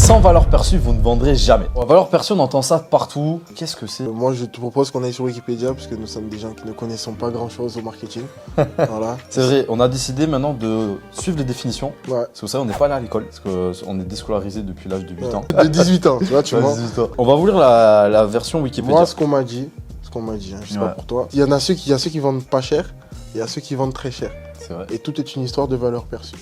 Sans valeur perçue, vous ne vendrez jamais. Valeur perçue, on entend ça partout. Qu'est-ce que c'est? Moi, je te propose qu'on aille sur Wikipédia, parce que nous sommes des gens qui ne connaissons pas grand-chose au marketing. Voilà. C'est vrai, on a décidé maintenant de suivre les définitions. Ouais. Parce que vous savez, on n'est pas allé à l'école, parce qu'on est déscolarisé depuis l'âge de 8 ans. De 18 ans, tu vois, tu vois. 18 ans. On va vous lire la version Wikipédia. Moi, ce qu'on m'a dit, hein, je sais pas pour toi. Il y a ceux qui vendent pas cher, et il y a ceux qui vendent très cher. C'est vrai. Et tout est une histoire de valeur perçue.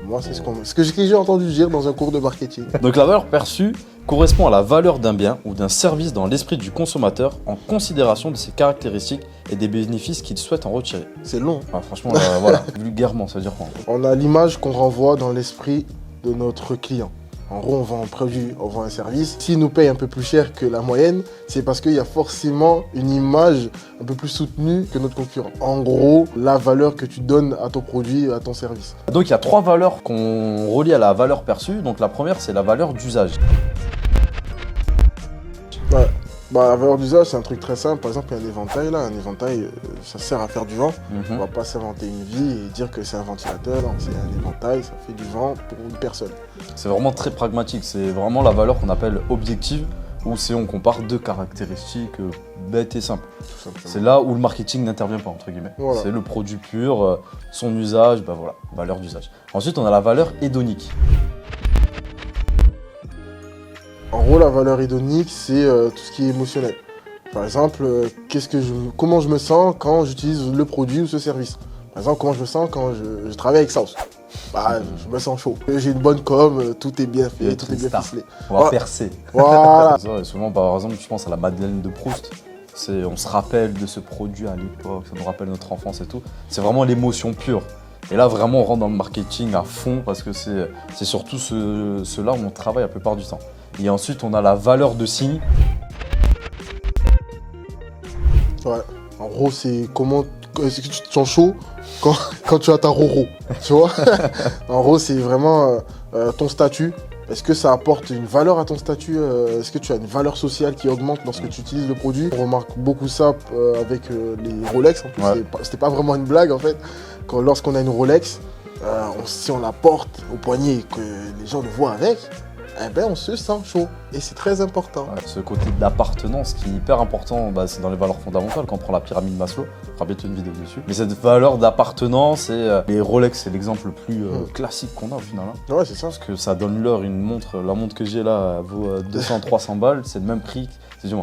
Moi, c'est ce que j'ai entendu dire dans un cours de marketing. Donc la valeur perçue correspond à la valeur d'un bien ou d'un service dans l'esprit du consommateur en considération de ses caractéristiques et des bénéfices qu'il souhaite en retirer. C'est long. Ah, franchement, voilà, vulgairement, ça veut dire quoi? On a l'image qu'on renvoie dans l'esprit de notre client. En gros, on vend un produit, on vend un service. S'il nous paye un peu plus cher que la moyenne, c'est parce qu'il y a forcément une image un peu plus soutenue que notre concurrent. En gros, la valeur que tu donnes à ton produit, à ton service. Donc il y a 3 valeurs qu'on relie à la valeur perçue. Donc la première, c'est la valeur d'usage. Ouais. Bah, la valeur d'usage, c'est un truc très simple. Par exemple, il y a un éventail là. Un éventail, ça sert à faire du vent. On va pas s'inventer une vie et dire que c'est un ventilateur. Non, c'est un éventail, ça fait du vent pour une personne. C'est vraiment très pragmatique. C'est vraiment la valeur qu'on appelle objective, où on compare 2 caractéristiques bêtes et simples. C'est là où le marketing n'intervient pas, entre guillemets. Voilà. C'est le produit pur, son usage, bah voilà, valeur d'usage. Ensuite, on a la valeur hédonique. En gros, la valeur hédonique, c'est tout ce qui est émotionnel. Par exemple, comment je me sens quand j'utilise le produit ou ce service. Par exemple, comment je me sens quand je travaille avec Sauce. Bah, je me sens chaud. J'ai une bonne com, tout est bien fait, tout est bien ficelé. On va percer. Voilà. Et souvent, par exemple, je pense à la Madeleine de Proust. On se rappelle de ce produit à l'époque, ça nous rappelle notre enfance et tout. C'est vraiment l'émotion pure. Et là, vraiment, on rentre dans le marketing à fond parce que c'est surtout ceux-là où on travaille la plupart du temps. Et ensuite, on a la valeur de signe. Ouais. En gros, c'est comment est-ce que tu te sens chaud quand tu as ta roro, tu vois. En gros, c'est vraiment ton statut. Est-ce que ça apporte une valeur à ton statut? Est-ce que tu as une valeur sociale qui augmente lorsque tu utilises le produit? On remarque beaucoup ça avec les Rolex. En plus, ouais. C'était pas vraiment une blague en fait. Lorsqu'on a une Rolex, si on la porte au poignet et que les gens le voient avec, eh ben on se sent chaud. Et c'est très important. Ouais, ce côté d'appartenance qui est hyper important, c'est dans les valeurs fondamentales. Quand on prend la pyramide Maslow, on fera bientôt une vidéo dessus. Mais cette valeur d'appartenance, les Rolex, c'est l'exemple le plus classique qu'on a au final. Hein. Ouais, c'est ça. Parce que ça donne l'heure, une montre, la montre que j'ai là vaut 200-300 balles, c'est le même prix.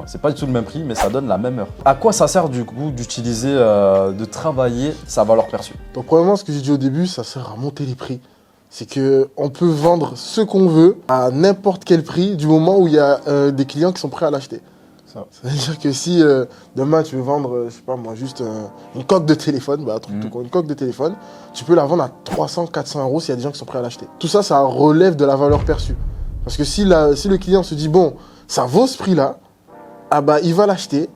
C'est pas du tout le même prix, mais ça donne la même heure. À quoi ça sert du coup d'utiliser, de travailler sa valeur perçue? Donc premièrement, ce que j'ai dit au début, ça sert à monter les prix. C'est qu'on peut vendre ce qu'on veut à n'importe quel prix du moment où il y a des clients qui sont prêts à l'acheter. Ça veut dire que si demain tu veux vendre, je sais pas moi, juste une coque de téléphone, une coque de téléphone, tu peux la vendre à 300-400 euros s'il y a des gens qui sont prêts à l'acheter. Tout ça, ça relève de la valeur perçue. Parce que si le client se dit, bon, ça vaut ce prix-là, ah bah il va l'acheter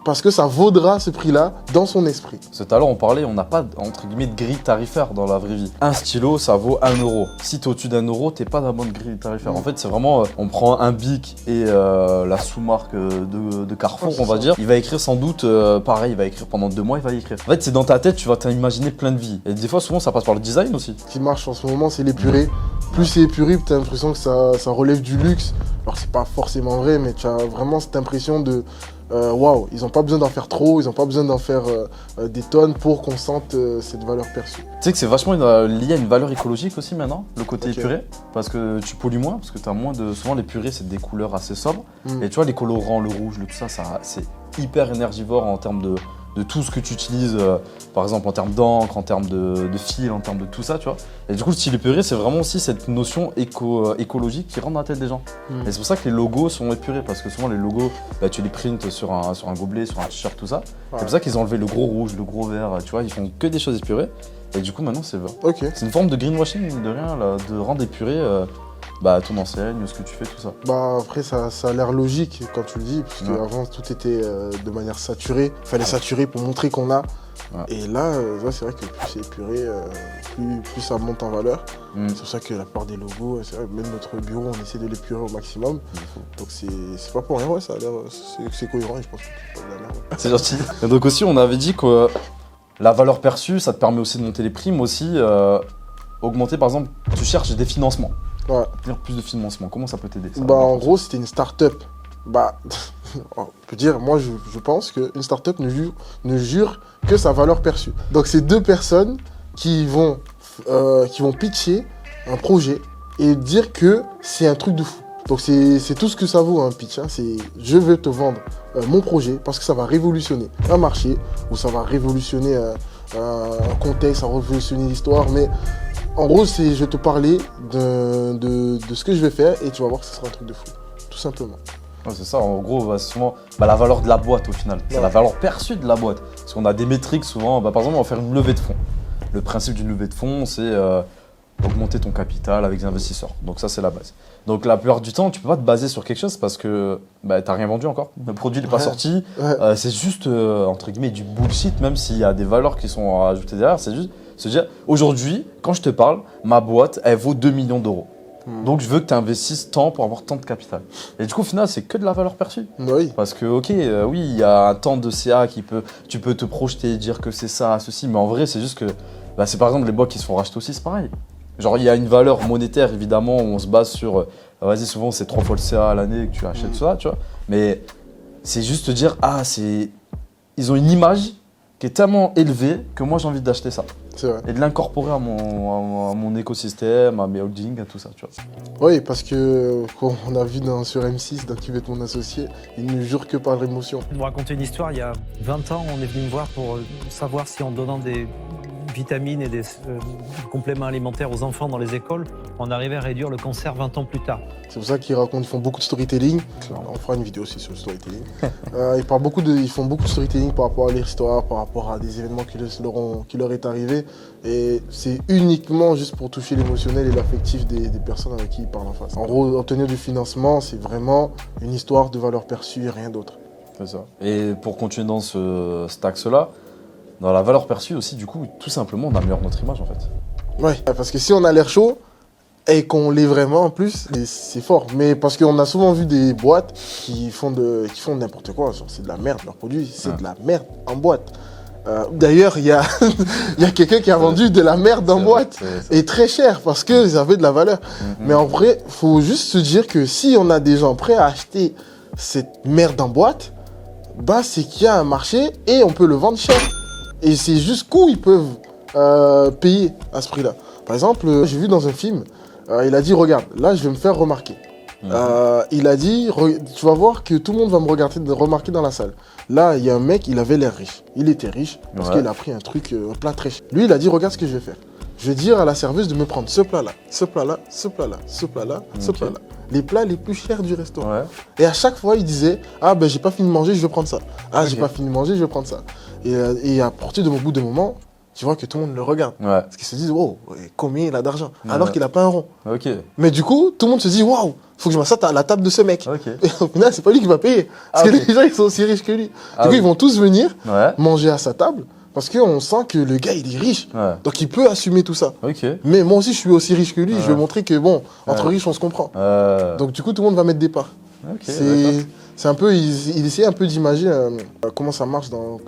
parce que ça vaudra ce prix-là dans son esprit. Tout à l'heure on parlait, on n'a pas entre guillemets de grille tarifaire dans la vraie vie. Un stylo ça vaut 1 euro. Si t'es au-dessus d'1 euro, t'es pas dans la bonne grille tarifaire. En fait c'est vraiment, on prend un Bic et la sous-marque de Carrefour on va dire. Il va écrire sans doute, pareil, il va écrire pendant 2 mois, il va écrire. En fait c'est dans ta tête, tu vas t'imaginer plein de vies. Et des fois souvent ça passe par le design aussi. Ce qui marche en ce moment c'est l'épuré. Plus c'est épuré, t'as l'impression que ça relève du luxe. Alors c'est pas forcément vrai, mais tu as vraiment cette impression de waouh, ils n'ont pas besoin d'en faire trop, ils n'ont pas besoin d'en faire des tonnes pour qu'on sente cette valeur perçue. Tu sais que c'est vachement lié à une valeur écologique aussi maintenant, le côté épuré, parce que tu pollues moins, parce que tu as moins de... Souvent l'épuré c'est des couleurs assez sobres, et tu vois les colorants, le rouge, le tout ça c'est hyper énergivore en termes de tout ce que tu utilises, par exemple en termes d'encre, en termes de fil, en termes de tout ça, tu vois. Et du coup, le style épuré, c'est vraiment aussi cette notion écologique qui rentre dans la tête des gens. Et c'est pour ça que les logos sont épurés, parce que souvent les logos, tu les printes sur un gobelet, sur un t-shirt, tout ça. C'est pour ça qu'ils ont enlevé le gros rouge, le gros vert, tu vois, ils font que des choses épurées. Et du coup, maintenant, c'est vert. C'est une forme de greenwashing, de rien, là, de rendre épuré ton enseigne, ce que tu fais, tout ça. Après, ça a l'air logique quand tu le dis, puisque avant tout était de manière saturée. Il fallait saturer pour montrer qu'on a. Et là, c'est vrai que plus c'est épuré, plus ça monte en valeur. C'est pour ça que la plupart des logos, c'est vrai, même notre bureau, on essaie de l'épurer au maximum. Donc c'est pas pour rien, ça a l'air, c'est cohérent et je pense que c'est pas de la merde. C'est gentil. Et donc aussi, on avait dit que la valeur perçue, ça te permet aussi de monter les prix, mais aussi augmenter, par exemple, tu cherches des financements. obtenir plus de financement. Comment ça peut t'aider ça? En gros, c'était une start-up. On peut dire, moi je pense qu'une start-up ne jure que sa valeur perçue. Donc c'est deux personnes qui vont pitcher un projet et dire que c'est un truc de fou. Donc c'est tout ce que ça vaut un pitch. Hein. C'est je vais te vendre mon projet parce que ça va révolutionner un marché ou ça va révolutionner un contexte, ça va révolutionner l'histoire. Mais en gros, c'est je vais te parler de ce que je vais faire et tu vas voir que ce sera un truc de fou. Tout simplement. Ouais, c'est ça, en gros, souvent, la valeur de la boîte au final. C'est la valeur perçue de la boîte. Parce qu'on a des métriques souvent, par exemple, on va faire une levée de fonds. Le principe d'une levée de fonds, c'est augmenter ton capital avec des investisseurs. Donc ça, c'est la base. Donc la plupart du temps, tu peux pas te baser sur quelque chose parce que tu n'as rien vendu encore. Le produit n'est pas sorti. C'est juste, entre guillemets, du bullshit, même s'il y a des valeurs qui sont ajoutées derrière. C'est juste se dire, aujourd'hui, quand je te parle, ma boîte, elle vaut 2 millions d'euros. Donc je veux que tu investisses tant pour avoir tant de capital. Et du coup au final c'est que de la valeur perçue. Oui. Parce que oui il y a un temps de CA tu peux te projeter, dire que c'est ça, ceci, mais en vrai c'est juste que c'est par exemple les boîtes qui se font racheter aussi, c'est pareil. Genre il y a une valeur monétaire évidemment où on se base sur, vas-y souvent c'est 3 fois le CA à l'année que tu achètes ça, tu vois. Mais c'est juste te dire, ils ont une image qui est tellement élevée que moi j'ai envie d'acheter ça. C'est vrai. Et de l'incorporer à mon écosystème, à mes holdings, à tout ça, tu vois. Oui, parce que quand on a vu sur M6, dans Qui veut être mon associé, il ne jure que par l'émotion. Je vais vous raconter une histoire. Il y a 20 ans, on est venu me voir pour savoir si en donnant des vitamines et des compléments alimentaires aux enfants dans les écoles, on arrivait à réduire le cancer 20 ans plus tard. C'est pour ça qu'ils font beaucoup de storytelling. On fera une vidéo aussi sur le storytelling. Ils font beaucoup de storytelling par rapport à l'histoire, par rapport à des événements qui leur est arrivé. Et c'est uniquement juste pour toucher l'émotionnel et l'affectif des personnes avec qui ils parlent en face. En gros, obtenir du financement, c'est vraiment une histoire de valeur perçue et rien d'autre. C'est ça. Et pour continuer dans cet axe-là, dans la valeur perçue aussi, du coup, tout simplement, on améliore notre image en fait. Ouais, parce que si on a l'air chaud et qu'on l'est vraiment en plus, c'est fort. Mais parce qu'on a souvent vu des boîtes qui font n'importe quoi. Genre, c'est de la merde, leur produit, c'est de la merde en boîte. D'ailleurs, il y a quelqu'un qui a vendu de la merde en boîte et très cher parce qu'ils avaient de la valeur. Mais en vrai, il faut juste se dire que si on a des gens prêts à acheter cette merde en boîte, c'est qu'il y a un marché et on peut le vendre cher. Et c'est jusqu'où ils peuvent payer à ce prix-là. Par exemple, j'ai vu dans un film, il a dit, regarde, là je vais me faire remarquer. Il a dit, tu vas voir que tout le monde va me remarquer dans la salle. Là, il y a un mec, il avait l'air riche. Il était riche parce qu'il a pris un plat très cher. Lui, il a dit, regarde ce que je vais faire. Je vais dire à la serveuse de me prendre ce plat-là, ce plat-là, ce plat-là, ce plà-là, ce plat-là. Les plats les plus chers du restaurant. Ouais. Et à chaque fois, il disait, j'ai pas fini de manger, je vais prendre ça. J'ai pas fini de manger, je vais prendre ça. Et à partir de bout de moment, tu vois que tout le monde le regarde. Ouais. Parce qu'ils se disent, wow, combien il a d'argent alors qu'il n'a pas un rond. Okay. Mais du coup, tout le monde se dit, waouh, faut que je m'assette à la table de ce mec. Okay. Et au final, c'est pas lui qui va payer. Parce que les gens, ils sont aussi riches que lui. Du coup, ils vont tous venir manger à sa table. Parce qu'on sent que le gars, il est riche. Ouais. Donc, il peut assumer tout ça. Okay. Mais moi aussi, je suis aussi riche que lui. Je vais montrer que, entre riches, on se comprend. Donc, du coup, tout le monde va mettre des parts. Okay, c'est un peu, il essayait un peu d'imager comment ça marche dans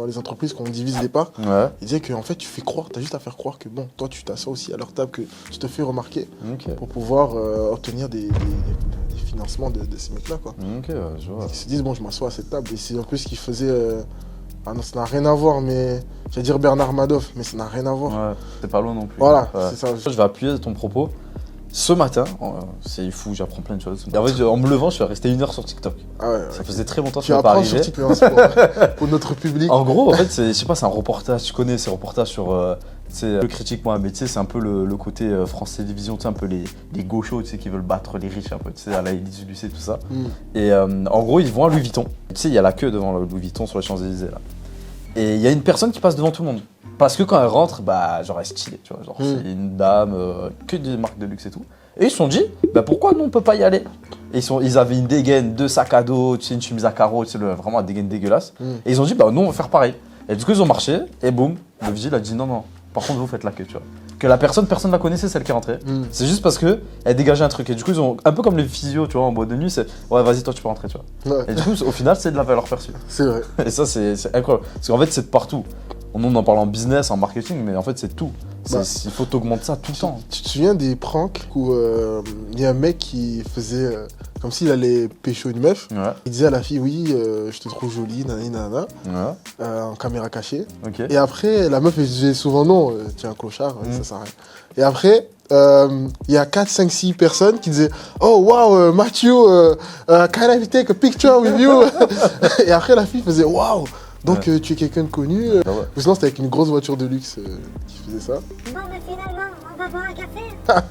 les entreprises quand on divise les parts. Ouais. Il disait qu'en fait, tu fais croire, tu as juste à faire croire que toi, tu t'assois aussi à leur table, que tu te fais remarquer pour pouvoir obtenir des financements de ces mecs-là. Je vois. Ils se disent, je m'assois à cette table. Et c'est un peu ce qu'ils faisaient. Non, ça n'a rien à voir, mais j'allais dire Bernard Madoff, mais ça n'a rien à voir. Ouais, c'est pas loin non plus. Voilà, c'est ça. Je vais appuyer ton propos. Ce matin, c'est fou, j'apprends plein de choses. En fait, en me levant, je suis resté 1 heure sur TikTok. Ça faisait très longtemps que je n'étais pas arrivé. Tu apprends sur TikTok pour notre public. En gros, en fait, je sais pas, c'est un reportage, tu connais ces reportages sur le critique moi, mais tu sais, c'est un peu le côté France Télévisions, tu sais, un peu les gauchos, tu sais, qui veulent battre les riches, un peu, tu sais, à la Élysée Lucet, tout ça. Et en gros, ils vont à Louis Vuitton. Tu sais, il y a la queue devant Louis Vuitton sur les Champs-Élysées, là. Et il y a une personne qui passe devant tout le monde. Parce que quand elle rentre, genre, elle est stylée, tu vois. Genre, c'est une dame, que des marques de luxe et tout. Et ils se sont dit, pourquoi nous on peut pas y aller? Et ils avaient une dégaine, 2 sacs à dos, tu sais, une chemise à carreaux, tu sais, vraiment une dégaine dégueulasse. Et ils ont dit, nous on va faire pareil. Et du coup, ils ont marché, et boum, le vigile a dit non, par contre, vous faites la queue, tu vois. Que personne ne la connaissait, celle qui est rentrée. C'est juste parce qu'elle dégageait un truc. Et du coup, ils ont, un peu comme les physios, tu vois, en boîte de nuit, c'est ouais, vas-y, toi, tu peux rentrer, tu vois. Ouais. Et du coup, au final, c'est de la valeur perçue. C'est vrai. Et ça, c'est incroyable. Parce qu'en fait, c'est de partout. on en parle en business, en marketing, mais en fait, c'est tout. Bah, Il faut t'augmenter ça tout le temps. Tu te souviens des pranks où il y a un mec qui faisait comme s'il allait pécho une meuf. Ouais, Il disait à la fille, oui, je te trouve jolie, nanana, ouais, en caméra cachée. ok. Et après, la meuf, elle disait souvent non, tu es un clochard, ça sert à rien. Et après, il y a 4, 5, 6 personnes qui disaient, oh wow, Matthew, can I take a picture with you? Et après, la fille faisait, wow, donc tu es quelqu'un de connu. Ah ouais. Ou sinon, c'était avec une grosse voiture de luxe qui faisait ça. Bon, mais finalement, on va boire un café. Ah,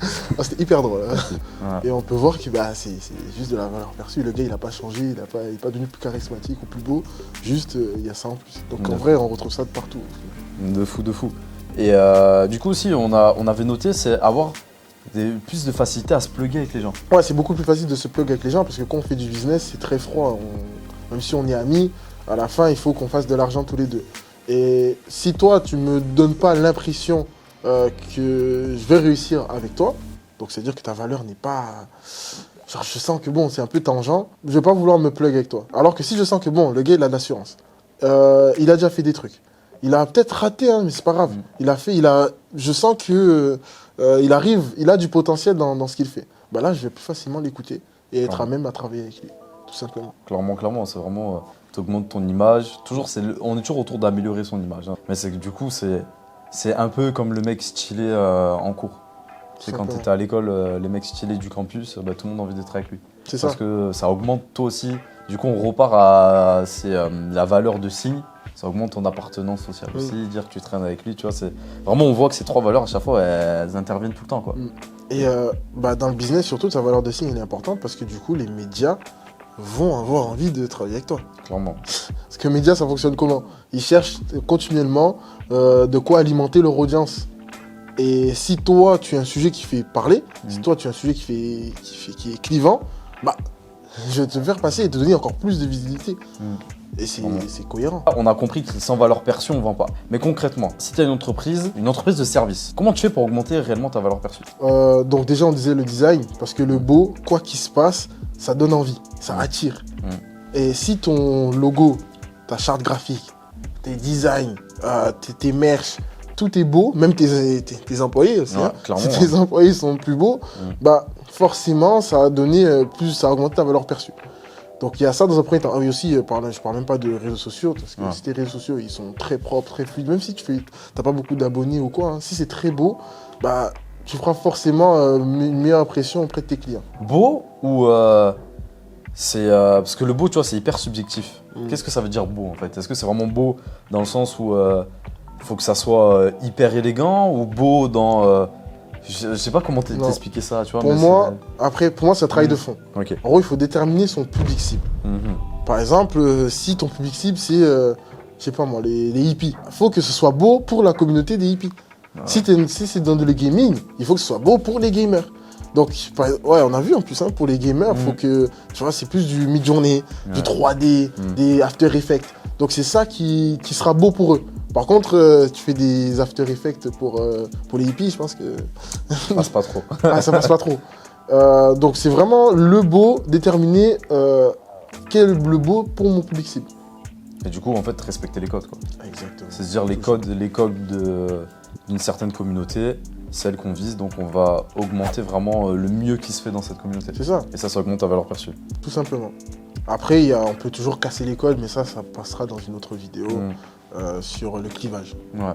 c'était hyper drôle. Hein. Ouais. Et on peut voir que bah, c'est juste de la valeur perçue. Le gars, il n'a pas changé, il n'est pas devenu plus charismatique ou plus beau. Juste, il y a ça en plus. Donc en vrai, on retrouve ça de partout. De fou, de fou. Et du coup aussi, on avait noté, c'est avoir plus de facilité à se plugger avec les gens. Ouais, c'est beaucoup plus facile de se plug avec les gens parce que quand on fait du business, c'est très froid. Même si on est amis, à la fin, il faut qu'on fasse de l'argent tous les deux. Et si toi, tu me donnes pas l'impression que je vais réussir avec toi, donc c'est-à-dire que ta valeur n'est pas... Genre, je sens que bon, c'est un peu tangent, je vais pas vouloir me plug avec toi. Alors que si je sens que bon, le gars, il a de l'assurance, il a déjà fait des trucs. Il a peut-être raté, hein, mais c'est pas grave. Je sens que il a du potentiel dans ce qu'il fait. Bah là, je vais plus facilement l'écouter et être à même à travailler avec lui, tout simplement. Clairement, c'est vraiment, t'augmentes ton image. On est toujours autour d'améliorer son image. Hein. Mais c'est que du coup, c'est un peu comme le mec stylé en cours. C'est quand tu étais à l'école, les mecs stylés du campus, bah, tout le monde a envie d'être avec lui. C'est ça. Parce que ça augmente toi aussi. Du coup, on repart à la valeur de signe. Ça augmente ton appartenance sociale aussi, dire que tu traînes avec lui, tu vois. Vraiment, on voit que ces 3 valeurs, à chaque fois, elles interviennent tout le temps, quoi. Et dans le business, surtout, ta valeur de signe, elle est importante parce que du coup, les médias vont avoir envie de travailler avec toi. Clairement. Parce que les médias, ça fonctionne comment? Ils cherchent continuellement de quoi alimenter leur audience. Et si toi, tu as un sujet qui fait parler, si toi, tu as un sujet qui est clivant, bah, je vais te faire passer et te donner encore plus de visibilité. Et c'est cohérent. On a compris que sans valeur perçue, on ne vend pas. Mais concrètement, si tu as une entreprise de service, comment tu fais pour augmenter réellement ta valeur perçue? Donc déjà, on disait le design, parce que le beau, quoi qu'il se passe, ça donne envie, ça attire. Et si ton logo, ta charte graphique, tes designs, tes merch, tout est beau, même tes employés aussi, Ouais, hein, si tes employés sont plus beaux, bah forcément, ça a augmenté ta valeur perçue. Donc il y a ça dans un premier temps. Ah oui aussi, je parle même pas de réseaux sociaux, parce que si tes réseaux sociaux ils sont très propres, très fluides, même si t'as pas beaucoup d'abonnés ou quoi, hein, si c'est très beau, bah tu feras forcément une meilleure impression auprès de tes clients. Beau ou parce que le beau, tu vois, c'est hyper subjectif. Qu'est-ce que ça veut dire beau en fait? Est-ce que c'est vraiment beau dans le sens où il faut que ça soit hyper élégant ou beau dans je sais pas comment t'expliquer ça, tu vois. Pour moi, c'est un travail de fond. Ok. En gros, il faut déterminer son public cible. Par exemple, si ton public cible, c'est, je sais pas moi, les hippies, il faut que ce soit beau pour la communauté des hippies. Si c'est dans le gaming, il faut que ce soit beau pour les gamers. Donc, on a vu en plus, hein, pour les gamers, faut que, tu vois, c'est plus du mid-journée, du 3D, des After Effects. Donc, c'est ça qui sera beau pour eux. Par contre, tu fais des After Effects pour les hippies, je pense que... Ça passe pas trop. Ça passe pas trop. Donc, c'est vraiment le beau, déterminer quel est le beau pour mon public cible. Et du coup, en fait, respecter les codes, quoi. Exactement. C'est se dire les codes d'une certaine communauté, celle qu'on vise, donc on va augmenter vraiment le mieux qui se fait dans cette communauté. C'est ça. Et ça augmente ta valeur perçue. Tout simplement. Après, on peut toujours casser les codes, mais ça passera dans une autre vidéo sur le clivage. Ouais,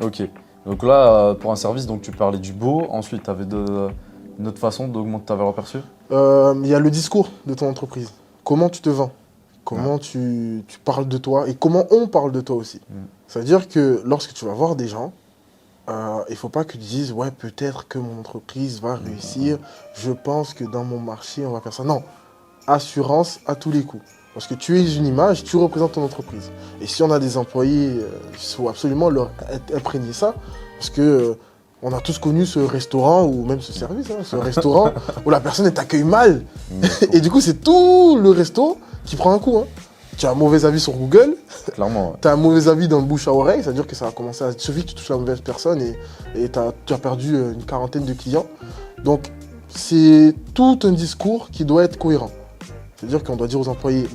ok. Donc là, pour un service, donc tu parlais du beau. Ensuite, tu avais une autre façon d'augmenter ta valeur perçue? Il y a le discours de ton entreprise. Comment tu te vends? Comment tu parles de toi? Et comment on parle de toi aussi? C'est-à-dire que lorsque tu vas voir des gens, il ne faut pas que tu dises « Ouais, peut-être que mon entreprise va réussir. Je pense que dans mon marché, on va faire ça. » Non. Assurance à tous les coups. Parce que tu es une image, tu représentes ton entreprise. Et si on a des employés, il faut absolument leur imprégner ça. Parce que on a tous connu ce restaurant, ou même ce service, hein, ce restaurant où la personne t'accueille mal. Et du coup, c'est tout le resto qui prend un coup. Hein. Tu as un mauvais avis sur Google. Clairement. Ouais. Tu as un mauvais avis dans le bouche à oreille. C'est-à-dire que ça va commencer à... Il suffit que tu touches la mauvaise personne et tu as perdu une quarantaine de clients. Donc, c'est tout un discours qui doit être cohérent. C'est-à-dire qu'on doit dire aux employés,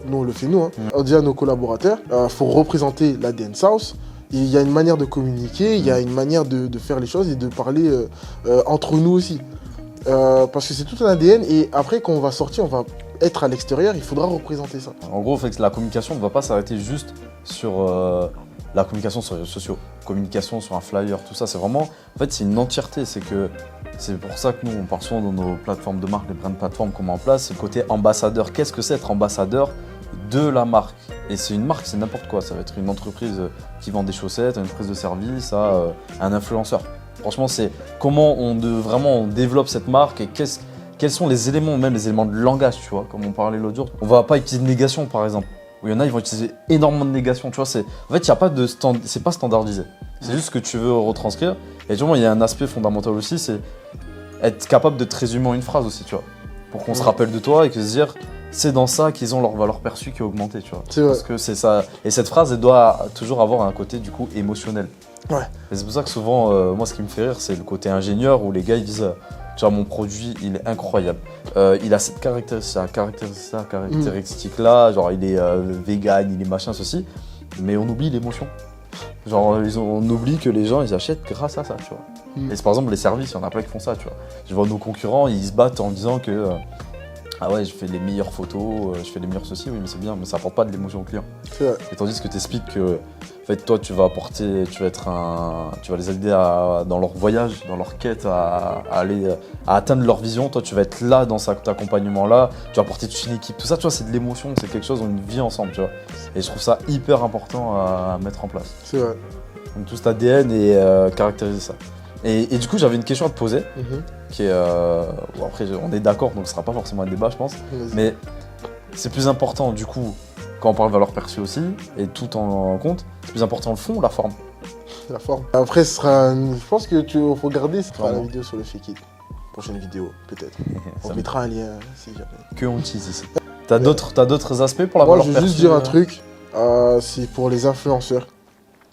nous on le fait nous, on dit à nos collaborateurs, faut représenter l'ADN South. Il y a une manière de communiquer, il y a une manière de faire les choses et de parler entre nous aussi. Parce que c'est tout un ADN et après quand on va sortir, on va être à l'extérieur, il faudra représenter ça. En gros, la communication ne va pas s'arrêter juste sur la communication sur les réseaux sociaux, communication sur un flyer, tout ça. C'est vraiment, en fait, c'est une entièreté. C'est pour ça que nous, on part souvent dans nos plateformes de marque, les brand plateformes qu'on met en place. C'est le côté ambassadeur. Qu'est-ce que c'est être ambassadeur de la marque? Et c'est une marque, c'est n'importe quoi. Ça va être une entreprise qui vend des chaussettes, une entreprise de service, un influenceur. Franchement, c'est comment on développe cette marque et quels sont les éléments, même les éléments de langage, tu vois, comme on parlait l'autre jour. On va pas utiliser de négation, par exemple. Où il y en a, ils vont utiliser énormément de négation, tu vois. En fait, c'est pas standardisé. C'est juste ce que tu veux retranscrire. Et tu vois, il y a un aspect fondamental aussi, c'est être capable de te résumer en une phrase aussi, tu vois. Pour qu'on se rappelle de toi et que se dire, c'est dans ça qu'ils ont leur valeur perçue qui est augmentée, tu vois. C'est vrai. Parce que c'est ça. Et cette phrase, elle doit toujours avoir un côté, du coup, émotionnel. Ouais. Et c'est pour ça que souvent, moi, ce qui me fait rire, c'est le côté ingénieur où les gars, ils disent, tu vois, mon produit, il est incroyable. Il a cette caractéristique-là, genre, il est vegan, il est machin, ceci. Mais on oublie l'émotion. Genre, on oublie que les gens, ils achètent grâce à ça, tu vois. Et c'est par exemple les services, il y en a plein qui font ça, tu vois. Je vois nos concurrents, ils se battent en disant que ah ouais, je fais les meilleures photos, je fais les meilleurs ceci, oui, mais c'est bien, mais ça apporte pas de l'émotion au client. C'est vrai. Et tandis que tu expliques que, en fait, toi, tu vas les aider dans leur voyage, dans leur quête à atteindre leur vision. Toi, tu vas être là dans cet accompagnement-là, tu vas porter toute une équipe. Tout ça, tu vois, c'est de l'émotion, c'est quelque chose, on vit ensemble, tu vois. Et je trouve ça hyper important à mettre en place. C'est vrai. Donc tout cet ADN et caractériser ça. Et du coup, j'avais une question à te poser, qui est... bon, après, on est d'accord, donc ce sera pas forcément un débat, je pense. Mais c'est plus important, du coup, quand on parle de valeur perçue aussi, et tout en compte, c'est plus important le fond ou la forme? La forme. Après, je pense que tu faut regarder, ce sera la vidéo sur le fake it. Prochaine vidéo, peut-être. On mettra un lien, si jamais. Que on utilise ici. T'as d'autres aspects pour la valeur perçue? Moi, je vais juste dire un truc, c'est pour les influenceurs.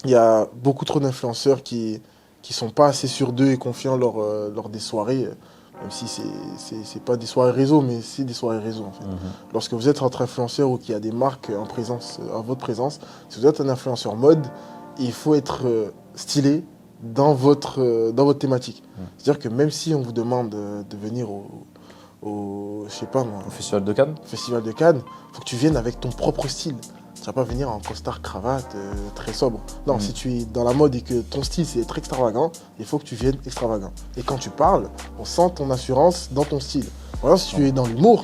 Il y a beaucoup trop d'influenceurs qui sont pas assez sûrs d'eux et confiants lors des soirées, même si c'est pas des soirées réseau, mais c'est des soirées réseau en fait. Lorsque vous êtes entre influenceurs ou qu'il y a des marques en votre présence, si vous êtes un influenceur mode, il faut être stylé dans votre thématique. C'est-à-dire que même si on vous demande de venir au je sais pas moi, au Festival de Cannes, il faut que tu viennes avec ton propre style. Tu vas pas venir en costard cravate très sobre. Non, si tu es dans la mode et que ton style c'est être extravagant, il faut que tu viennes extravagant. Et quand tu parles, on sent ton assurance dans ton style. Voilà, si tu es dans l'humour,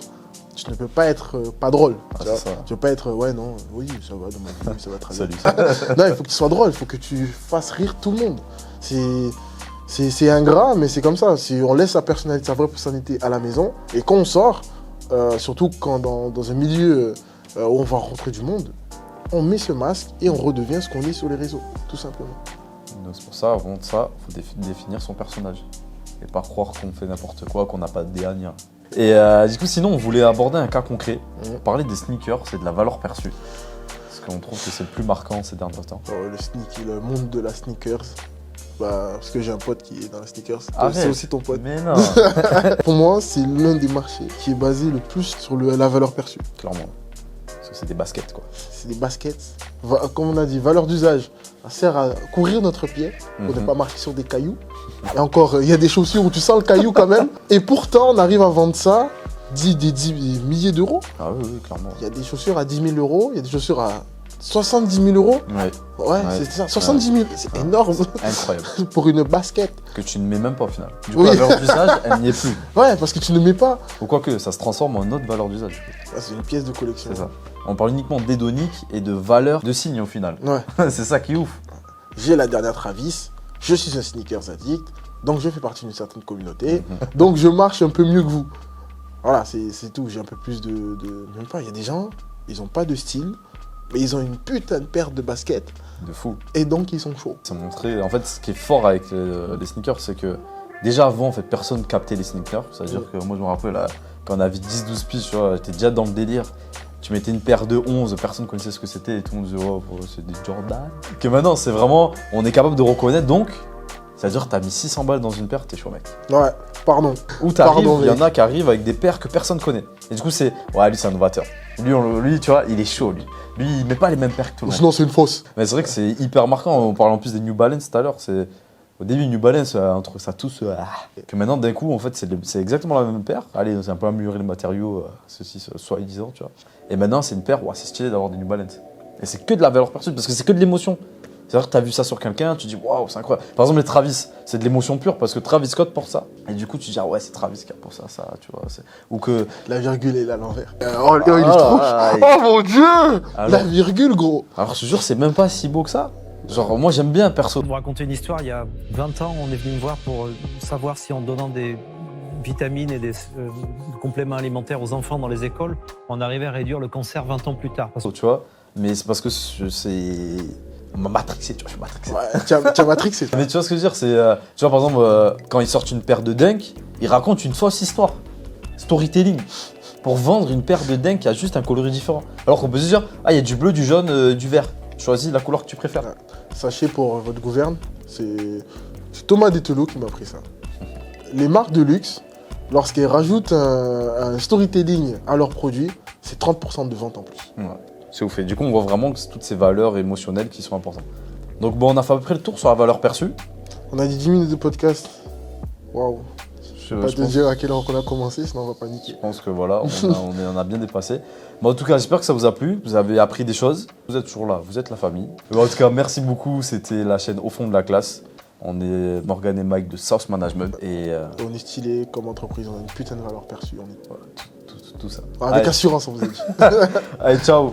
tu ne peux pas être pas drôle. Tu ne peux pas être oui, ça va dans ma vie, ça va très bien. Salut. Non, il faut que tu sois drôle, il faut que tu fasses rire tout le monde. C'est ingrat, mais c'est comme ça. On laisse sa vraie personnalité à la maison. Et quand on sort, surtout quand dans un milieu où on va rencontrer du monde, on met ce masque et on redevient ce qu'on est sur les réseaux, tout simplement. Donc c'est pour ça, avant ça, il faut définir son personnage. Et pas croire qu'on fait n'importe quoi, qu'on n'a pas de DNA. Et du coup, sinon, on voulait aborder un cas concret. Parler des sneakers, c'est de la valeur perçue. Parce qu'on trouve que c'est le plus marquant ces derniers temps. Le monde de la sneakers. Parce que j'ai un pote qui est dans la sneakers. C'est aussi ton pote. Mais non. Pour moi, c'est l'un des marchés qui est basé le plus sur la valeur perçue. Clairement. Parce que c'est des baskets, quoi. C'est des baskets. Comme on a dit, valeur d'usage. Ça sert à couvrir notre pied pour ne pas marcher sur des cailloux. Et encore, il y a des chaussures où tu sens le caillou quand même. Et pourtant, on arrive à vendre ça des milliers d'euros. Ah oui, clairement. Il y a des chaussures à 10 000 euros, il y a des chaussures à 70 000 euros. Ouais, c'est ça. 70 000, c'est énorme. Incroyable. Pour une basket. Que tu ne mets même pas au final. Du coup, la valeur d'usage, elle n'y est plus. Ouais, parce que tu ne mets pas. Ou quoique, ça se transforme en une autre valeur d'usage. C'est une pièce de collection. C'est ça. On parle uniquement d'hédonique et de valeur de signe au final. Ouais. C'est ça qui est ouf. J'ai la dernière Travis, je suis un sneakers addict, donc je fais partie d'une certaine communauté, donc je marche un peu mieux que vous. Voilà, c'est tout. J'ai un peu plus de... Même pas, il y a des gens, ils n'ont pas de style, mais ils ont une putain de paire de baskets. De fou. Et donc ils sont chauds. Ça montrait, en fait, ce qui est fort avec les sneakers, c'est que déjà avant, en fait, personne captait les sneakers. C'est-à-dire que moi, je me rappelle, quand on avait 10-12 piges, j'étais déjà dans le délire. Tu mettais une paire de 11, personne ne connaissait ce que c'était et tout le monde disait oh, c'est des Jordan. Que maintenant, c'est vraiment, on est capable de reconnaître donc, C'est-à-dire que t'as mis 600 balles dans une paire, t'es chaud, mec. Ouais, pardon. Ou il y en a qui arrivent avec des paires que personne connaît. Et du coup, ouais, lui, c'est un novateur. Lui, tu vois, il est chaud, lui. Lui, il met pas les mêmes paires que tout le monde. Sinon, c'est une fausse. Mais c'est vrai que c'est hyper marquant. On parle en plus des New Balance tout à l'heure. Au début, New Balance, on trouve ça tous. Que maintenant, d'un coup, en fait, c'est exactement la même paire. Allez, c'est un peu amélioré le matériau, ceci, soi-disant, tu vois. Et maintenant, c'est une paire, ouais, c'est stylé d'avoir des New Balance. Et c'est que de la valeur perçue, parce que c'est que de l'émotion. C'est-à-dire que tu as vu ça sur quelqu'un, tu dis waouh, c'est incroyable. Par exemple, les Travis, c'est de l'émotion pure parce que Travis Scott porte ça. Et du coup, tu dis ah ouais, c'est Travis qui a pour ça, tu vois. Ou que. La virgule est là à l'envers. Il est trop. Oh mon dieu! La virgule, gros! Alors, je te jure, c'est même pas si beau que ça. Genre, moi, j'aime bien perso. Pour vous raconter une histoire, il y a 20 ans, on est venu me voir pour savoir si en donnant des vitamines et des compléments alimentaires aux enfants dans les écoles, on arrivait à réduire le cancer 20 ans plus tard. Tu vois, mais c'est parce que c'est. On m'a matrixé, tu vois, je suis matrixé. Ouais, tu as matrixé. Mais tu vois ce que je veux dire, c'est. Tu vois, par exemple, quand ils sortent une paire de dinks, ils racontent une fausse histoire. Storytelling. Pour vendre une paire de dinks qui a juste un coloris différent. Alors qu'on peut se dire, ah, il y a du bleu, du jaune, du vert. Choisis la couleur que tu préfères. Ouais. Sachez pour votre gouverne, c'est Thomas Detelot qui m'a appris ça. Les marques de luxe, lorsqu'elles rajoutent un storytelling à leurs produits, c'est 30% de vente en plus. Ouais. C'est ouf. Et du coup, on voit vraiment que c'est toutes ces valeurs émotionnelles qui sont importantes. Donc, bon, on a fait à peu près le tour sur la valeur perçue. On a dit 10 minutes de podcast. Waouh. Je vais pas te pense... dire à quelle heure on a commencé, sinon on va paniquer. Je pense que voilà, on a bien dépassé. Mais en tout cas, j'espère que ça vous a plu. Vous avez appris des choses. Vous êtes toujours là, vous êtes la famille. En tout cas, merci beaucoup. C'était la chaîne Au fond de la classe. On est Morgan et Mike de South Management. Et on est stylé comme entreprise, on a une putain de valeur perçue. tout ça. Avec assurance, on vous a dit. Allez, ciao.